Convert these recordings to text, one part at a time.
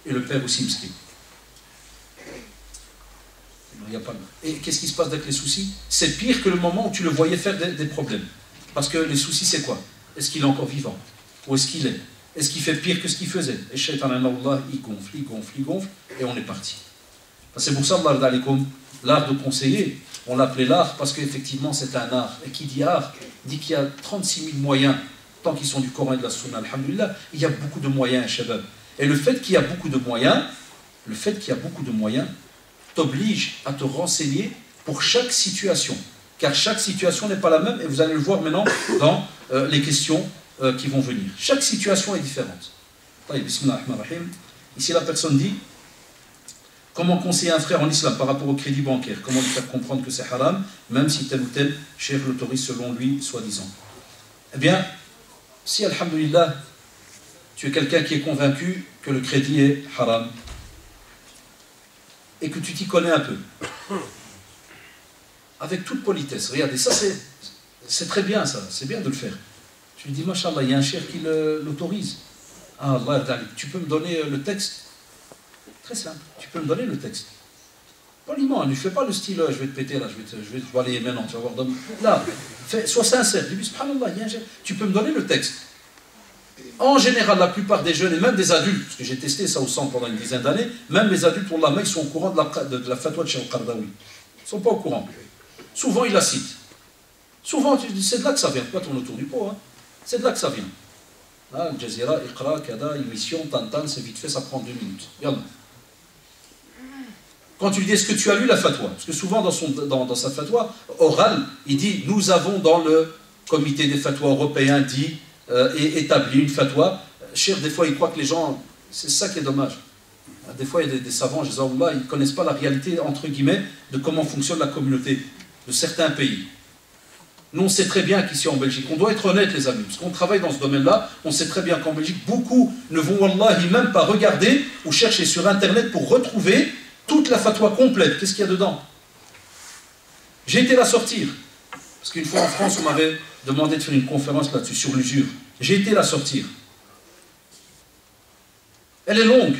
et le père aussi miskin. Et qu'est-ce qui se passe avec les soucis? C'est pire que le moment où tu le voyais faire des problèmes. Parce que les soucis, c'est quoi? Est-ce qu'il est encore vivant? Où est-ce qu'il est? Est-ce qu'il fait pire que ce qu'il faisait? Et Shaitan, il gonfle, et on est parti. C'est pour ça, l'art de conseiller, on l'appelait l'art parce qu'effectivement c'est un art. Et qui dit art, dit qu'il y a 36 000 moyens, tant qu'ils sont du Coran et de la Sunna, alhamdulillah, il y a beaucoup de moyens, shabab. Et le fait qu'il y a beaucoup de moyens, t'oblige à te renseigner pour chaque situation. Car chaque situation n'est pas la même, et vous allez le voir maintenant dans les questions qui vont venir. Chaque situation est différente. Bismillahirrahmanirrahim. Ici la personne dit: comment conseiller un frère en islam par rapport au crédit bancaire? Comment lui faire comprendre que c'est haram, même si tel ou tel cheikh l'autorise selon lui, soi-disant? Eh bien, si, alhamdulillah, tu es quelqu'un qui est convaincu que le crédit est haram, et que tu t'y connais un peu, avec toute politesse, regardez, ça c'est très bien, ça, c'est bien de le faire. Tu lui dis: Mashallah, il y a un cheikh qui l'autorise. Ah, Allah, tu peux me donner le texte? Très simple, tu peux me donner le texte. Poliment, ne fais pas le style: je vais te péter là, je vais te balayer maintenant, tu vas voir. Là, sois sincère, dis: subhanallah, tu peux me donner le texte. En général, la plupart des jeunes, et même des adultes, parce que j'ai testé ça au centre pendant une dizaine d'années, même les adultes, pour la main, ils sont au courant de la fatwa de Cheikh Al-Qaradawi. Ils ne sont pas au courant. Souvent, ils la citent. Souvent, tu dis: c'est de là que ça vient. Pas tourner autour du pot, hein. C'est de là que ça vient. Là, Al Jazeera, Iqra, Kada, émission, Tantan, c'est vite fait, ça prend 2 minutes. Regarde. Quand tu lui dis: est-ce que tu as lu la fatwa? Parce que souvent dans sa fatwa orale, il dit: nous avons dans le comité des fatwas européens dit et établi une fatwa. Cher, des fois ils croient que les gens, c'est ça qui est dommage. Des fois il y a des savants, ils ne connaissent pas la réalité entre guillemets de comment fonctionne la communauté de certains pays. Nous on sait très bien qu'ici en Belgique, on doit être honnête les amis, parce qu'on travaille dans ce domaine-là, on sait très bien qu'en Belgique, beaucoup ne vont wallahi même pas regarder ou chercher sur internet pour retrouver toute la fatwa complète. Qu'est-ce qu'il y a dedans? J'ai été la sortir. Parce qu'une fois en France, on m'avait demandé de faire une conférence là-dessus, sur l'usure. J'ai été la sortir. Elle est longue.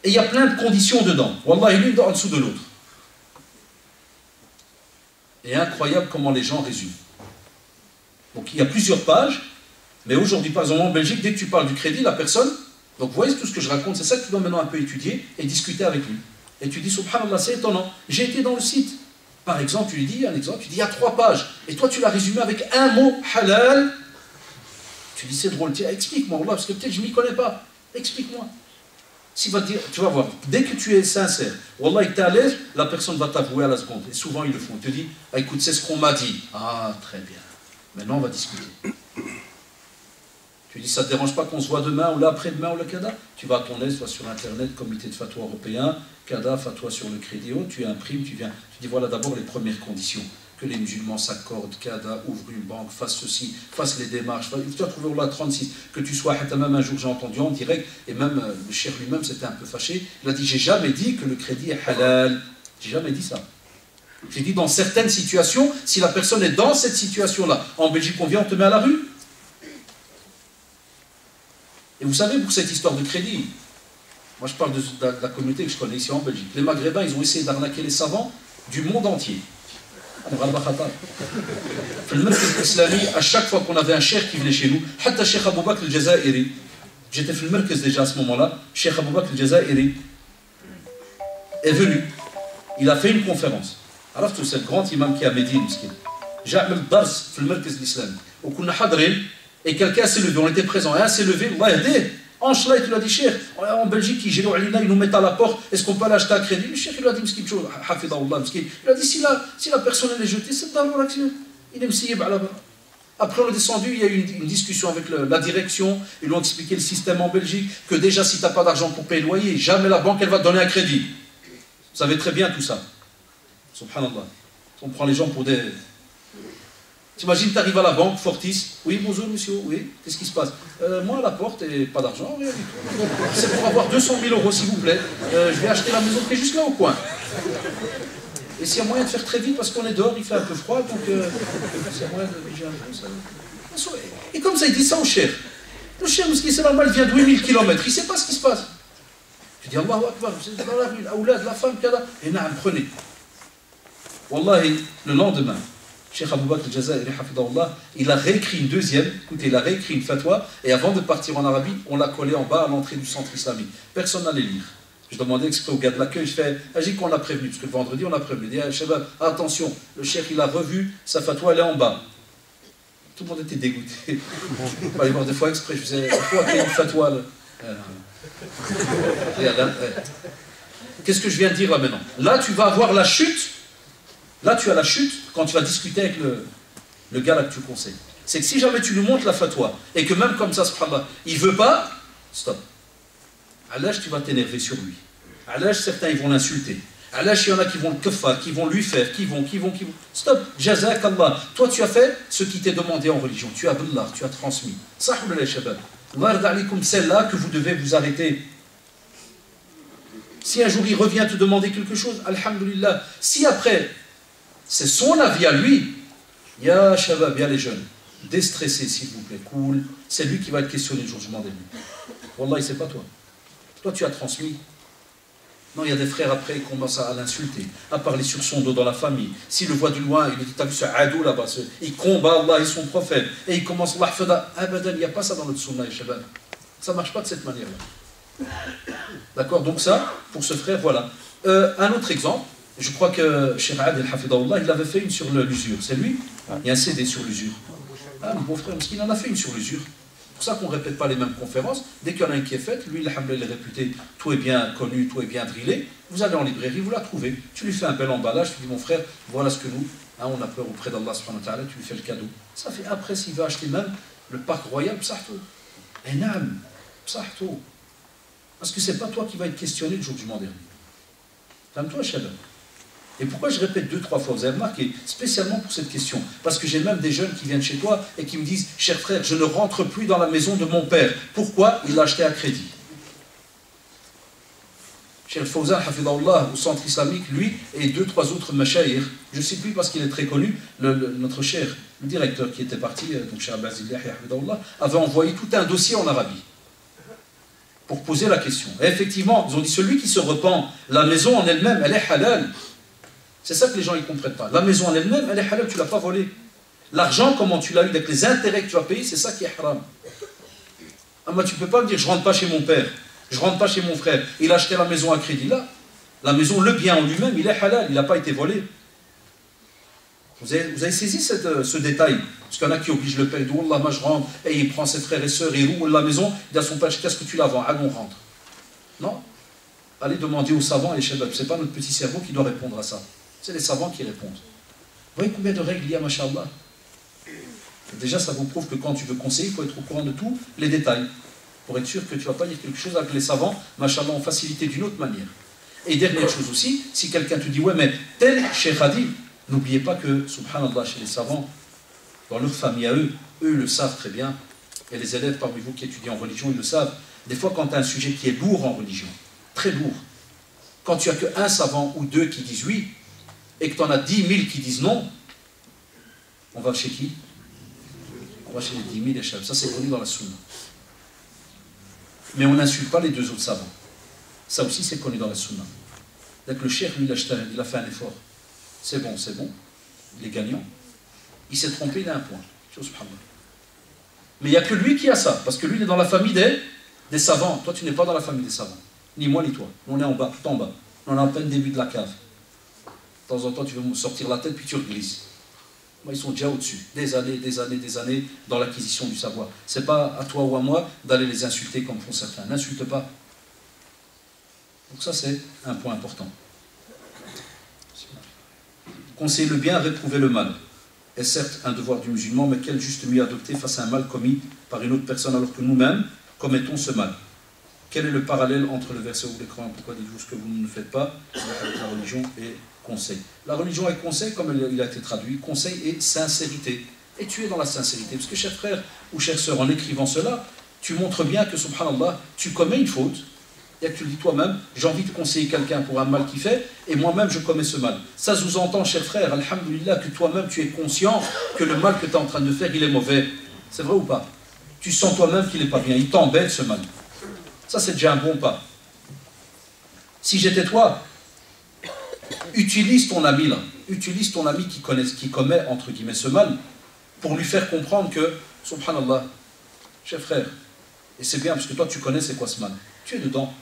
Et il y a plein de conditions dedans. Wallah, l'une en dessous de l'autre. Et incroyable comment les gens résument. Donc il y a plusieurs pages. Mais aujourd'hui, par exemple, en Belgique, dès que tu parles du crédit, la personne... Donc vous voyez tout ce que je raconte, c'est ça que tu dois maintenant un peu étudier et discuter avec lui. Et tu dis: subhanallah, c'est étonnant. J'ai été dans le site. Par exemple, tu lui dis un exemple, tu dis: il y a 3 pages. Et toi, tu l'as résumé avec un mot, halal. Tu dis: c'est drôle, tiens, explique-moi, Allah, parce que peut-être je ne m'y connais pas. Explique-moi. S'il va te dire, tu vas voir, dès que tu es sincère, Wallah, tu es à l'aise, la personne va t'avouer à la seconde. Et souvent, ils le font. Ils te disent: ah, écoute, c'est ce qu'on m'a dit. Ah, très bien. Maintenant, on va discuter. Tu dis: ça ne te dérange pas qu'on se voit demain ou là, après-demain ou le Kada? Tu vas à ton aise, tu vas sur Internet, comité de fatwa européen, Kada, fatwa sur le crédit, tu imprimes, tu viens. Tu dis: voilà d'abord les premières conditions. Que les musulmans s'accordent, Kada, ouvre une banque, fasse ceci, fasse les démarches. Tu vas trouver là 36. Que tu sois, même un jour j'ai entendu en direct, et même le cheikh lui-même s'était un peu fâché. Il a dit: j'ai jamais dit que le crédit est halal. J'ai jamais dit ça. J'ai dit: dans certaines situations, si la personne est dans cette situation-là, en Belgique on vient, on te met à la rue. Et vous savez, pour cette histoire de crédit, moi je parle de la communauté que je connais ici en Belgique. Les Maghrébins, ils ont essayé d'arnaquer les savants du monde entier. À chaque fois qu'on avait un cheikh qui venait chez nous, Cheikh Abou Bakr al-Jazairi, j'étais fait le Merkez déjà à ce moment-là, Cheikh Abou Bakr al-Jazairi est venu. Il a fait une conférence. Alors c'est le grand imam qui a Médine, j'ai fait le dars في المركز الإسلامي. وكنا حاضرين. Et quelqu'un s'est levé, on était présent, un s'est levé, Allah aidé. En Chlaï, tu l'as dit: cheikh, en Belgique, ils nous mettent à la porte, est-ce qu'on peut l'acheter à crédit? Le cheikh, il a dit: il a dit: si la personne elle est jetée, c'est dans l'action. Il est msiyeb à la bas. Après, on est descendu, il y a eu une discussion avec la direction, ils lui ont expliqué le système en Belgique, que déjà, si tu n'as pas d'argent pour payer le loyer, jamais la banque, elle va te donner un crédit. Vous savez très bien tout ça. Subhanallah. On prend les gens pour des... T'imagines, tu arrives à la banque, Fortis, oui, bonjour monsieur, oui, qu'est-ce qui se passe? Moi à la porte, et pas d'argent, rien du tout. C'est pour avoir 200 000 € s'il vous plaît. Je vais acheter la maison qui est juste là au coin. Et s'il y a moyen de faire très vite, parce qu'on est dehors, il fait un peu froid, donc s'il y a moyen de bouger un peu, ça... Et comme ça, il dit ça au cher. Le cher, c'est normal, il vient de 8000 km, il ne sait pas ce qui se passe. Tu dis Allahu Akbar, c'est dans la rue, l'aoulad, la femme, kada. Et naam, prenez. Wallahi, le lendemain, Cheikh Abou Bakr al-Jazairi, il a réécrit une deuxième, écoutez, il a réécrit une fatwa, et avant de partir en Arabie, on l'a collé en bas à l'entrée du centre islamique. Personne n'allait lire. Je demandais exprès au gars de l'accueil, je fais, agis qu'on l'a prévenu, parce que le vendredi on a prévenu. Il dit, Shabab, attention, le cheikh il a revu, sa fatwa elle est en bas. Tout le monde était dégoûté. Il fallait voir des fois exprès, je disais, pourquoi il y a une fatwa là Qu'est-ce que je viens de dire là maintenant? Là tu vas avoir la chute, là tu as la chute quand tu vas discuter avec le gars là que tu conseilles. C'est que si jamais tu lui montres la fatwa, et que même comme ça, subhanallah, il ne veut pas, stop. À l'âge, tu vas t'énerver sur lui. À l'âge, certains, ils vont l'insulter. À l'âge, il y en a qui vont le keffar, qui vont lui faire, qui vont. Stop. Jazak Allah. Toi, tu as fait ce qui t'est demandé en religion. Tu as billah, tu as transmis. Sahoulallah, shabab. C'est là que vous devez vous arrêter. Si un jour il revient te demander quelque chose, alhamdulillah. Si après, c'est son avis à lui, ya shabab, ya les jeunes, déstressez s'il vous plaît, cool. C'est lui qui va être questionné le jour du jugement dernier. Wallahi, c'est pas toi. Toi, tu as transmis. Non, il y a des frères après, ils commencent à l'insulter, à parler sur son dos dans la famille. S'il le voit de loin, il lui dit, t'as vu ce adou là-bas, il combat Allah et son prophète. Et il commence, il n'y a pas ça dans notre sunna, shabab. Ça ne marche pas de cette manière-là. D'accord? Donc ça, pour ce frère, voilà. Un autre exemple, je crois que Cheikh Adel Hafidahullah, il avait fait une sur l'usure. C'est lui? Il y a un CD sur l'usure. Ah, mon beau frère, parce qu'il en a fait une sur l'usure. C'est pour ça qu'on ne répète pas les mêmes conférences. Dès qu'il y en a une qui est faite, lui, il est réputé, tout est bien connu, tout est bien drillé. Vous allez en librairie, vous la trouvez. Tu lui fais un bel emballage, tu dis, mon frère, voilà ce que nous, on a peur auprès d'Allah subhanahu wa ta'ala, tu lui fais le cadeau. Ça fait après, s'il veut acheter même le parc royal, psahto. Enam, psahto. Parce que c'est pas toi qui vas être questionné le jour du jugement dernier. Calme-toi, Shabab. Et pourquoi je répète 2-3 fois? Vous avez remarqué, spécialement pour cette question. Parce que j'ai même des jeunes qui viennent chez toi et qui me disent, cher frère, je ne rentre plus dans la maison de mon père. Pourquoi? Il l'a acheté à crédit. Cheikh Fawzan, hafidahullah, au centre islamique, lui et 2-3 autres mashayikh, je ne sais plus parce qu'il est très connu, notre cher, le directeur qui était parti, donc Cheikh Abazillah, hafidahullah, avait envoyé tout un dossier en Arabie pour poser la question. Et effectivement, ils ont dit, celui qui se repent, la maison en elle-même, elle est halal. C'est ça que les gens ne comprennent pas. La maison en elle-même, elle est halal, tu ne l'as pas volée. L'argent, comment tu l'as eu, avec les intérêts que tu as payés, c'est ça qui est haram. Ah, mais tu ne peux pas me dire, je ne rentre pas chez mon père, je ne rentre pas chez mon frère, il a acheté la maison à crédit. Là, la maison, le bien en lui-même, il est halal, il n'a pas été volé. Vous avez saisi ce détail? Parce qu'il y en a qui obligent le père, il dit, Wallah, moi je rentre, et il prend ses frères et sœurs, il roule la maison, il dit à son père, qu'est-ce que tu la vends? Allons, on rentre. Non. Allez demander aux savants et les shabab, ce n'est pas notre petit cerveau qui doit répondre à ça. C'est les savants qui répondent. Vous voyez combien de règles il y a, mashallah? Déjà, ça vous prouve que quand tu veux conseiller, il faut être au courant de tous les détails. Pour être sûr que tu ne vas pas dire quelque chose avec les savants, mashallah, ont facilité d'une autre manière. Et dernière chose aussi, si quelqu'un te dit, ouais, mais tel Cheikh Hadi, n'oubliez pas que, subhanallah, chez les savants, dans leur famille à eux, eux le savent très bien, et les élèves parmi vous qui étudient en religion, ils le savent. Des fois, quand tu as un sujet qui est lourd en religion, très lourd, quand tu as qu'un savant ou deux qui disent oui, et que tu en as 10 000 qui disent non, on va chez qui? On va chez les 10 000 et ça c'est connu dans la sunna. Mais on n'insulte pas les deux autres savants. Ça aussi c'est connu dans la sunna. Donc le cheikh, lui, il a fait un effort. C'est bon, il est gagnant. Il s'est trompé, il a un point. Mais il n'y a que lui qui a ça, parce que lui il est dans la famille des savants. Toi tu n'es pas dans la famille des savants. Ni moi ni toi. On est en bas, tout en bas. On est en plein début de la cave. De temps en temps, tu veux me sortir la tête, puis tu reglisses. Moi, ils sont déjà au-dessus. Des années dans l'acquisition du savoir. Ce n'est pas à toi ou à moi d'aller les insulter comme font certains. N'insulte pas. Donc ça, c'est un point important. Conseiller le bien, réprouver le mal. Est certes un devoir du musulman, mais quel juste mieux adopter face à un mal commis par une autre personne alors que nous-mêmes commettons ce mal? Quel est le parallèle entre le verset où l'écran, pourquoi dites-vous ce que vous ne faites pas, avec la religion et conseil? La religion et conseil, comme il a été traduit, conseil et sincérité. Et tu es dans la sincérité. Parce que, cher frère ou chère sœur, en écrivant cela, tu montres bien que, subhanallah, tu commets une faute, et que tu le dis toi-même, j'ai envie de conseiller quelqu'un pour un mal qu'il fait, et moi-même je commets ce mal. Ça sous-entend, cher frère, alhamdulillah, que toi-même tu es conscient que le mal que tu es en train de faire, il est mauvais. C'est vrai ou pas? Tu sens toi-même qu'il n'est pas bien, il t'embête ce mal. Ça, c'est déjà un bon pas. Si j'étais toi, utilise ton ami là, utilise ton ami qui commet entre guillemets ce mal pour lui faire comprendre que, subhanallah, cher frère, et c'est bien parce que toi tu connais c'est quoi ce mal, tu es dedans.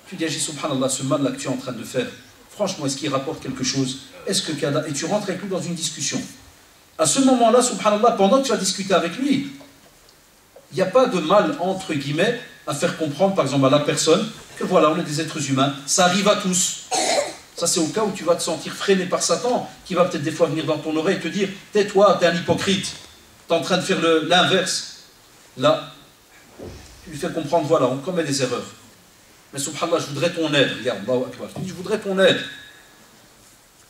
Tu dis, subhanallah, ce mal là que tu es en train de faire, franchement, est-ce qu'il rapporte quelque chose? Est-ce que et tu rentres avec lui dans une discussion. À ce moment-là, subhanallah, pendant que tu vas discuter avec lui, il n'y a pas de mal, entre guillemets, à faire comprendre, par exemple, à la personne, que voilà, on est des êtres humains, ça arrive à tous. Ça, c'est au cas où tu vas te sentir freiné par Satan, qui va peut-être des fois venir dans ton oreille et te dire, tais-toi, t'es un hypocrite, t'es en train de faire l'inverse. Là, tu lui fais comprendre, voilà, on commet des erreurs. Mais subhanallah, je voudrais ton aide. Regarde, Allahu Akbar. Je voudrais ton aide.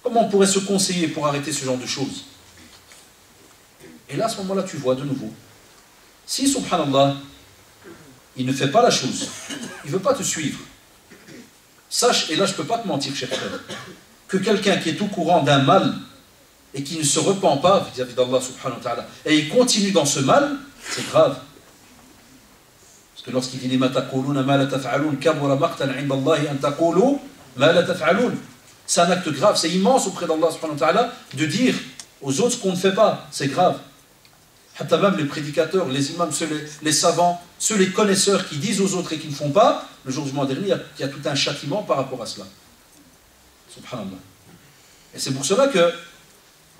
Comment on pourrait se conseiller pour arrêter ce genre de choses? Et là, à ce moment-là, tu vois de nouveau. Si, subhanallah, il ne fait pas la chose, il ne veut pas te suivre, sache, et là je ne peux pas te mentir, cher frère, que quelqu'un qui est au courant d'un mal et qui ne se repent pas vis-à-vis d'Allah subhanahu wa ta'ala, et il continue dans ce mal, c'est grave. Parce que lorsqu'il dit c'est un acte grave, c'est immense auprès d'Allah subhanahu wa ta'ala de dire aux autres ce qu'on ne fait pas, c'est grave. Même les prédicateurs, les imams, les savants, ceux les connaisseurs qui disent aux autres et qui ne font pas, le jour du mois dernier, il y a tout un châtiment par rapport à cela. Subhanallah. Et c'est pour cela que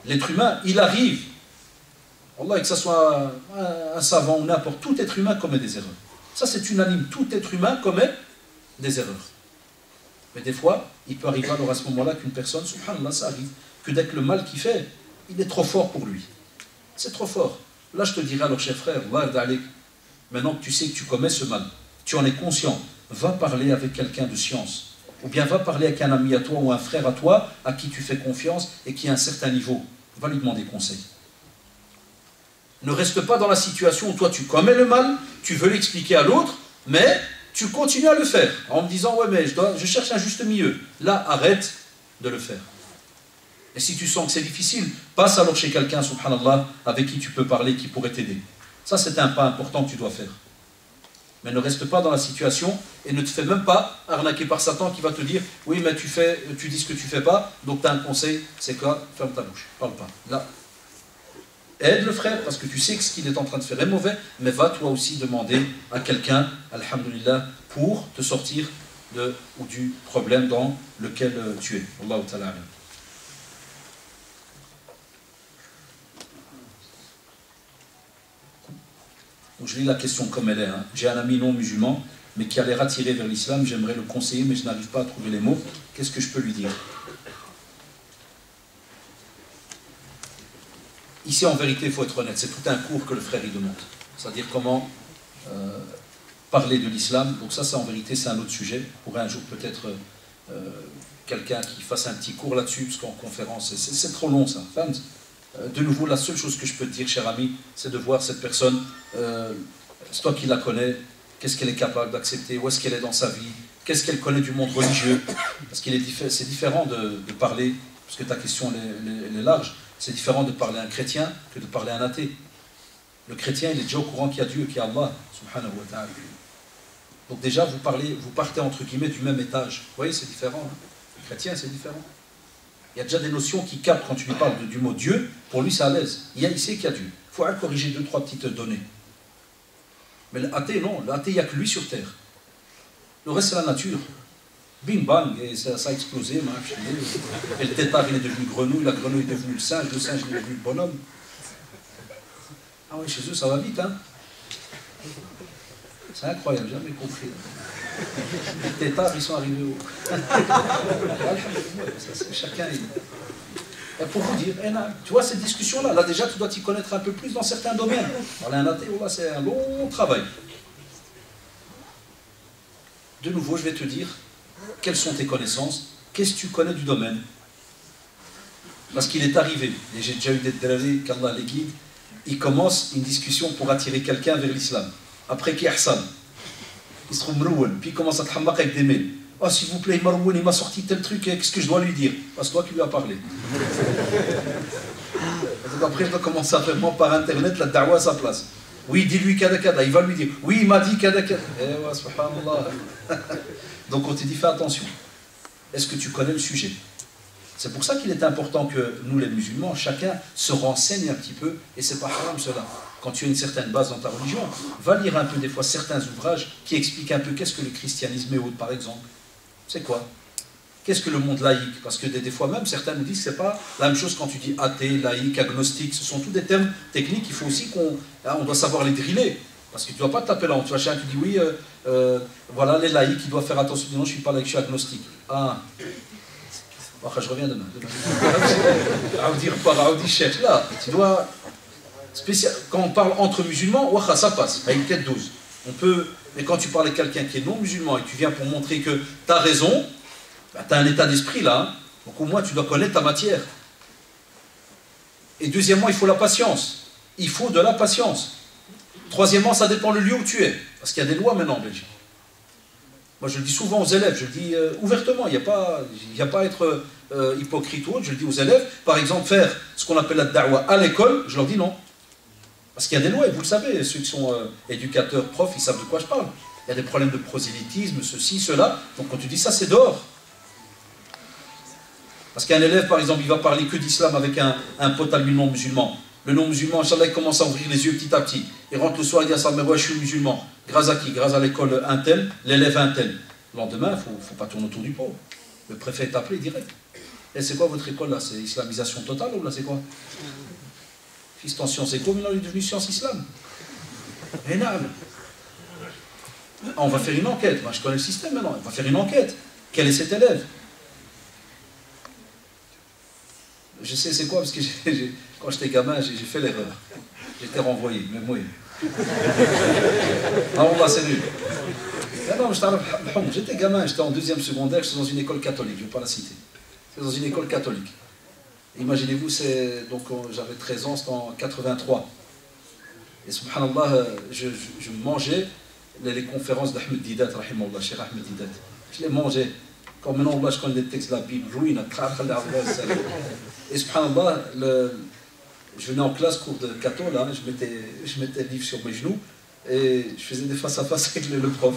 l'être humain, il arrive, Allah, que ce soit un savant ou n'importe, tout être humain commet des erreurs. Ça c'est unanime, tout être humain commet des erreurs. Mais des fois, il peut arriver alors à ce moment-là qu'une personne, subhanallah, ça arrive, que dès que le mal qu'il fait, il est trop fort pour lui. C'est trop fort. Là, je te dirais alors, cher frère, maintenant que tu sais que tu commets ce mal, tu en es conscient, va parler avec quelqu'un de science, ou bien va parler avec un ami à toi ou un frère à toi, à qui tu fais confiance et qui a un certain niveau. Va lui demander conseil. Ne reste pas dans la situation où toi tu commets le mal, tu veux l'expliquer à l'autre, mais tu continues à le faire, en me disant, ouais, mais je cherche un juste milieu. Là, arrête de le faire. Et si tu sens que c'est difficile, passe alors chez quelqu'un, subhanallah, avec qui tu peux parler, qui pourrait t'aider. Ça, c'est un pas important que tu dois faire. Mais ne reste pas dans la situation et ne te fais même pas arnaquer par Satan qui va te dire, oui, mais tu dis ce que tu ne fais pas, donc tu as un conseil, c'est quoi? Ferme ta bouche, parle pas. Là, aide le frère, parce que tu sais que ce qu'il est en train de faire est mauvais, mais va toi aussi demander à quelqu'un, alhamdulillah, pour te sortir du problème dans lequel tu es. Allahu ta'ala. Donc je lis la question comme elle est. Hein. J'ai un ami non musulman, mais qui a l'air attiré vers l'islam. J'aimerais le conseiller, mais je n'arrive pas à trouver les mots. Qu'est-ce que je peux lui dire? Ici, en vérité, il faut être honnête. C'est tout un cours que le frère y demande. C'est-à-dire comment parler de l'islam. Donc ça, en vérité, c'est un autre sujet. On pourrait un jour peut-être quelqu'un qui fasse un petit cours là-dessus, parce qu'en conférence, c'est trop long, ça. Enfin, de nouveau, la seule chose que je peux te dire, cher ami, c'est de voir cette personne, c'est toi qui la connais, qu'est-ce qu'elle est capable d'accepter, où est-ce qu'elle est dans sa vie, qu'est-ce qu'elle connaît du monde religieux, parce que c'est différent de parler, parce que ta question elle est large, c'est différent de parler à un chrétien que de parler à un athée. Le chrétien, il est déjà au courant qu'il y a Dieu, qu'il y a Allah, subhanahu wa ta'ala. Donc déjà, vous partez entre guillemets du même étage. Vous voyez, c'est différent. Hein. Le chrétien, c'est différent. Il y a déjà des notions qui captent quand tu lui parles du mot Dieu, pour lui c'est à l'aise. Il sait qu'il y a Dieu. Il faut corriger 2-3 petites données. Mais l'athée, non. L'athée, il n'y a que lui sur terre. Le reste, c'est la nature. Bing bang, et ça a explosé. Et le tétard, il est devenu grenouille, la grenouille est devenue le singe il est devenu le bonhomme. Ah oui, chez eux, ça va vite, hein. C'est incroyable, jamais compris. Les tétards, ils sont arrivés au... Chacun est... Et pour vous dire, tu vois, cette discussion-là, là déjà, tu dois t'y connaître un peu plus dans certains domaines. Parler un athée, là, c'est un long travail. De nouveau, je vais te dire, quelles sont tes connaissances? Qu'est-ce que tu connais du domaine? Parce qu'il est arrivé, et j'ai déjà eu des drarés, qu'Allah les guide, il commence une discussion pour attirer quelqu'un vers l'islam. Après qui Hassan, il se trouve Marouane, puis il commence à te hamak avec des mails. Oh, s'il vous plaît, Marouane, il m'a sorti tel truc, qu'est-ce que je dois lui dire? C'est toi qui lui as parlé. Donc après, je dois commencer à faire moi par internet la da'wa à sa place. Oui, dis-lui kada kada. Il va lui dire, oui, il m'a dit kada kada. Eh ouais, subhanallah. Donc on te dit, fais attention. Est-ce que tu connais le sujet? C'est pour ça qu'il est important que nous, les musulmans, chacun se renseigne un petit peu, et c'est pas haram cela. Quand tu as une certaine base dans ta religion, va lire un peu des fois certains ouvrages qui expliquent un peu qu'est-ce que le christianisme et autres, par exemple. C'est quoi? Qu'est-ce que le monde laïque? Parce que des fois même, certains nous disent que c'est pas la même chose quand tu dis athée, laïque, agnostique. Ce sont tous des termes techniques. Il faut aussi on doit savoir les driller. Parce que tu ne dois pas te taper là. Tu vois, chacun qui dit oui, voilà, les laïcs, ils doivent faire attention. Non, je ne suis pas laïque, je suis agnostique. Ah. Je reviens demain. Là, tu dois. Quand on parle entre musulmans, ça passe, avec tête 12. On peut. Mais quand tu parles avec quelqu'un qui est non musulman et que tu viens pour montrer que tu as raison, bah, tu as un état d'esprit là. Hein. Donc au moins tu dois connaître ta matière. Et deuxièmement, il faut la patience. Il faut de la patience. Troisièmement, ça dépend le lieu où tu es. Parce qu'il y a des lois maintenant en Belgique. Moi, je le dis souvent aux élèves, je le dis ouvertement, il n'y a pas à être hypocrite ou autre, je le dis aux élèves. Par exemple, faire ce qu'on appelle la da'wa à l'école, je leur dis non. Parce qu'il y a des lois, et vous le savez, ceux qui sont éducateurs, profs, ils savent de quoi je parle. Il y a des problèmes de prosélytisme, ceci, cela. Donc quand tu dis ça, c'est dehors. Parce qu'un élève, par exemple, il va parler que d'islam avec un pote à lui non-musulman. Le non-musulman, Inch'Allah, il commence à ouvrir les yeux petit à petit. Il rentre le soir, il dit à sa mère, ouais, je suis musulman. Grâce à qui? Grâce à l'école un tel, l'élève un tel. Le lendemain, il ne faut pas tourner autour du pot. Le préfet est appelé direct. Et c'est quoi votre école là? C'est islamisation totale ou là c'est quoi? Fils en sciences éco, maintenant il est devenu sciences islam. Énorme. On va faire une enquête. Moi, je connais le système maintenant. On va faire une enquête. Quel est cet élève? Je sais c'est quoi, parce que quand j'étais gamin, j'ai fait l'erreur. J'étais renvoyé, même moi. Non, là, c'est nul. Non, j'étais gamin, j'étais en deuxième secondaire, j'étais dans une école catholique, je ne vais pas la citer. J'étais dans une école catholique. Imaginez-vous, donc j'avais 13 ans, c'était en 83. Et subhanallah, je mangeais les conférences d'Ahmed Didat, rahimahullah, Cheikh Ahmed Didat. Je les mangeais. Comme maintenant, je connais les textes de la Bible, ruine, et subhanallah, je venais en classe, cours de catho, là, je mettais le livre sur mes genoux, et je faisais des face à face avec le prof.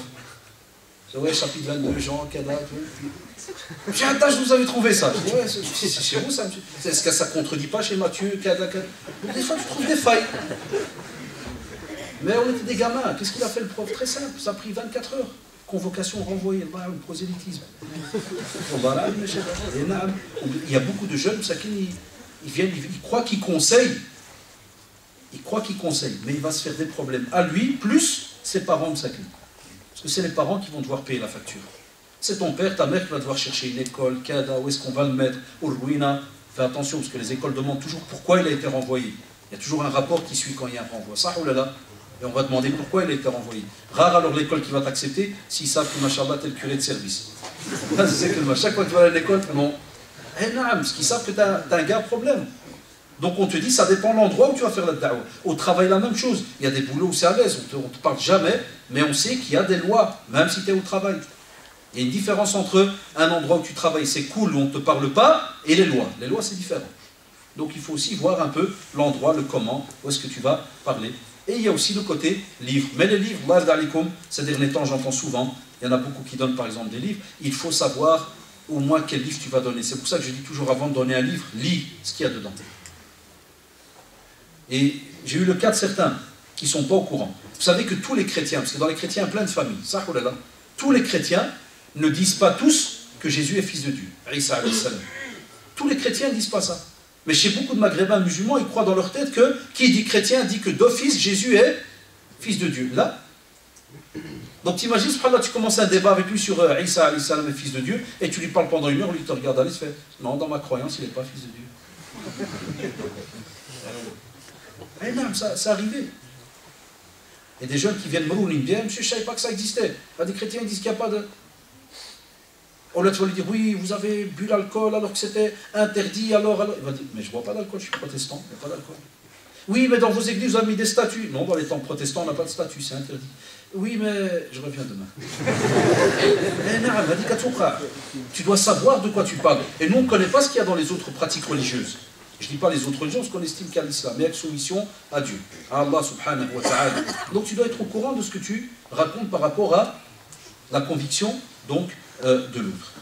Je disais, ouais, chapitre 22, Jean, Kada, tout. J'ai un tâche, vous avez trouvé ça. Je dis, ouais, c'est chez vous ça, monsieur. Est-ce que ça ne contredit pas chez Matthieu, Kada, Kada? Des fois, tu trouves des failles. Mais on était des gamins. Qu'est-ce qu'il a fait le prof? Très simple, ça a pris 24 heures. Convocation renvoyée, le prosélytisme. Il y a beaucoup de jeunes, ils viennent, ils croient qu'ils conseillent. Ils croient qu'ils conseillent, mais il va se faire des problèmes à lui, plus ses parents, Msakin. Parce que c'est les parents qui vont devoir payer la facture. C'est ton père, ta mère qui va devoir chercher une école, Kada, où est-ce qu'on va le mettre, au Ruina. Fais attention, parce que les écoles demandent toujours pourquoi il a été renvoyé. Il y a toujours un rapport qui suit quand il y a un renvoi. Ça, oh là là. Et on va demander pourquoi il a été renvoyé. Rare alors l'école qui va t'accepter s'ils savent que, machallah, t'es le curé de service. C'est que chaque fois que tu vas à l'école, non. Eh non, parce qu'ils savent que tu as un gars à problème. Donc on te dit, ça dépend de l'endroit où tu vas faire la da'wa. Au travail, la même chose. Il y a des boulots où c'est à l'aise, on ne te parle jamais, mais on sait qu'il y a des lois, même si tu es au travail. Il y a une différence entre un endroit où tu travailles, c'est cool, où on ne te parle pas, et les lois. Les lois, c'est différent. Donc il faut aussi voir un peu l'endroit, le comment, où est-ce que tu vas parler. Et il y a aussi le côté livre. Mais les livres, ces derniers temps, j'entends souvent, il y en a beaucoup qui donnent par exemple des livres, il faut savoir au moins quel livre tu vas donner. C'est pour ça que je dis toujours avant de donner un livre, lis ce qu'il y a dedans. Et j'ai eu le cas de certains qui ne sont pas au courant. Vous savez que tous les chrétiens, parce que dans les chrétiens, il y a plein de familles, ça, oh là là, tous les chrétiens ne disent pas tous que Jésus est fils de Dieu. Isa alayhi salam. Tous les chrétiens ne disent pas ça. Mais chez beaucoup de maghrébins musulmans, ils croient dans leur tête que qui dit chrétien dit que d'office Jésus est fils de Dieu. Là, donc t'imagines, subhanallah, tu commences un débat avec lui sur Isa alayhi salam est fils de Dieu, et tu lui parles pendant une heure, lui te regarde aller, il se fait non, dans ma croyance, il n'est pas fils de Dieu. Eh non, ça arrivait. Et des jeunes qui viennent me dire, monsieur, je ne savais pas que ça existait. Là, des chrétiens disent qu'il n'y a pas de. Au lieu de lui dire, oui, vous avez bu l'alcool alors que c'était interdit, alors. Il va dire, mais je ne bois pas d'alcool, je suis protestant, il n'y a pas d'alcool. Oui, mais dans vos églises, vous avez mis des statuts. Non, dans les temps protestants, on n'a pas de statut, c'est interdit. Oui, mais je reviens demain. Tu dois savoir de quoi tu parles. Et nous, on ne connaît pas ce qu'il y a dans les autres pratiques religieuses. Je ne dis pas les autres religions, parce qu'on estime qu'à l'islam, mais avec soumission à Dieu, à Allah subhanahu wa ta'ala. Donc tu dois être au courant de ce que tu racontes par rapport à la conviction donc, de l'autre.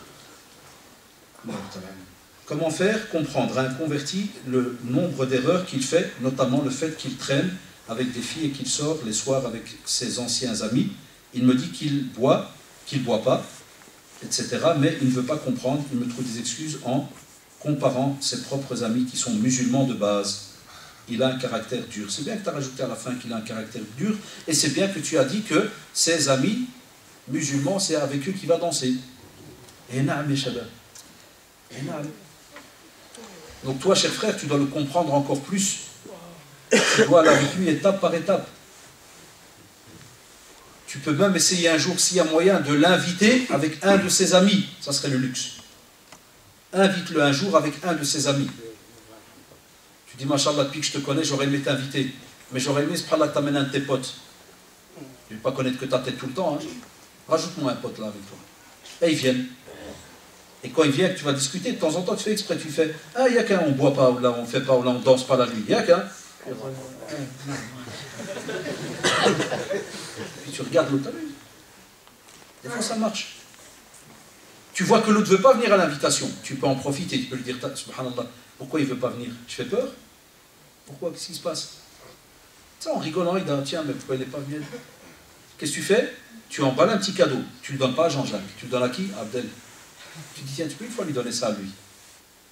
Comment faire comprendre à un converti le nombre d'erreurs qu'il fait, notamment le fait qu'il traîne avec des filles et qu'il sort les soirs avec ses anciens amis. Il me dit qu'il boit pas, etc. Mais il ne veut pas comprendre, il me trouve des excuses en comparant ses propres amis qui sont musulmans de base. Il a un caractère dur. C'est bien que tu as rajouté à la fin qu'il a un caractère dur, et c'est bien que tu as dit que ses amis musulmans, c'est avec eux qu'il va danser. Et na'am, shabab. Et na'am. Donc toi, cher frère, tu dois le comprendre encore plus. Tu dois aller avec lui étape par étape. Tu peux même essayer un jour, s'il y a moyen, de l'inviter avec un de ses amis. Ça serait le luxe. Invite-le un jour avec un de ses amis. Tu dis, Machallah, depuis que je te connais, j'aurais aimé t'inviter. Mais j'aurais aimé, c'est pas là que t'amènes un de tes potes. Je ne vais pas connaître que ta tête tout le temps. Hein. Rajoute-moi un pote là avec toi. Et ils viennent. Et quand ils viennent, tu vas discuter, de temps en temps, tu fais exprès, tu fais, ah, il n'y a qu'un, on ne boit pas, ou là, on ne fait pas, ou là, on ne danse pas la nuit. Il n'y a qu'un. Puis tu regardes l'autre. Des fois, ça marche. Tu vois que l'autre ne veut pas venir à l'invitation. Tu peux en profiter, tu peux lui dire, subhanallah, pourquoi il ne veut pas venir? Tu fais peur? Pourquoi? Qu'est-ce qui se passe? Ça, en rigolant, il dit, tiens, mais pourquoi il n'est pas venu? Qu'est-ce que tu fais? Tu emballes un petit cadeau. Tu ne le donnes pas à Jean-Jacques. Tu le donnes à qui? À Abdel. Tu dis, tiens, tu peux une fois lui donner ça à lui.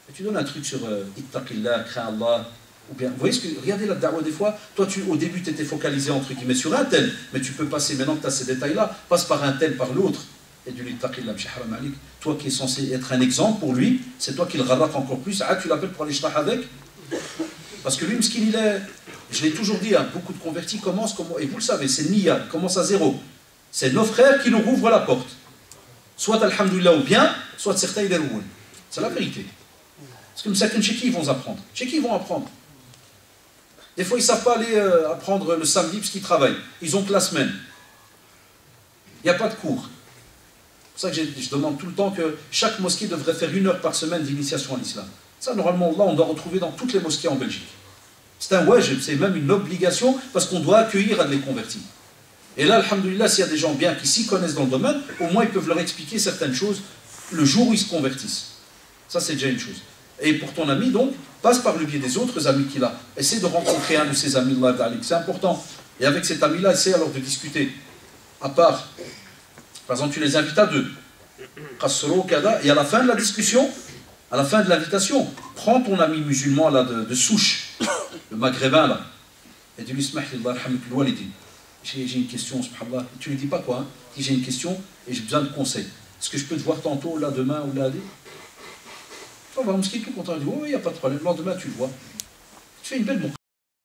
Et tu donnes un truc sur Ittaqillah, crains Allah. Ou bien, vous voyez ce que, regardez la da'wah des fois, toi au début tu étais focalisé entre guillemets sur un tel, mais tu peux passer, maintenant que tu as ces détails-là, passe par un tel, par l'autre, et du Ittaqillah, Haram Malik, toi qui es censé être un exemple pour lui, c'est toi qui le rabatte encore plus, ah tu l'appelles pour aller shtah avec, parce que lui, m'skin, il est, je l'ai toujours dit, hein, beaucoup de convertis commencent, et vous le savez, c'est niya, il commence à zéro. C'est nos frères qui nous rouvrent la porte. Soit alhamdoulilah ou bien, soit certains il est roule. C'est la vérité. Parce que nous savons chez qui ils vont apprendre. Chez qui ils vont apprendre. Des fois, ils ne savent pas aller apprendre le samedi parce qu'ils travaillent. Ils ont que la semaine. Il n'y a pas de cours. C'est pour ça que je demande tout le temps que chaque mosquée devrait faire 1 heure par semaine d'initiation à l'islam. Ça, normalement, là, on doit retrouver dans toutes les mosquées en Belgique. C'est un wajib, c'est même une obligation parce qu'on doit accueillir les convertis. Et là, alhamdoulilah, s'il y a des gens bien qui s'y connaissent dans le domaine, au moins ils peuvent leur expliquer certaines choses le jour où ils se convertissent. Ça, c'est déjà une chose. Et pour ton ami, donc, passe par le biais des autres amis qu'il a. Essaie de rencontrer un de ses amis, c'est important. Et avec cet ami-là, essaie alors de discuter. À part, par exemple, tu les invites à 2. Et à la fin de la discussion, à la fin de l'invitation, prends ton ami musulman là, de souche, le maghrébin là, et dis-lui, j'ai une question, subhanallah. Tu ne lui dis pas quoi, hein? Dis, j'ai une question et j'ai besoin de conseils. Est-ce que je peux te voir tantôt, là, demain ou là? Tu vas voir, Mouski, tout content. Il dit, oui, il n'y a pas de problème. Le lendemain, tu le vois. Tu fais une belle boucle.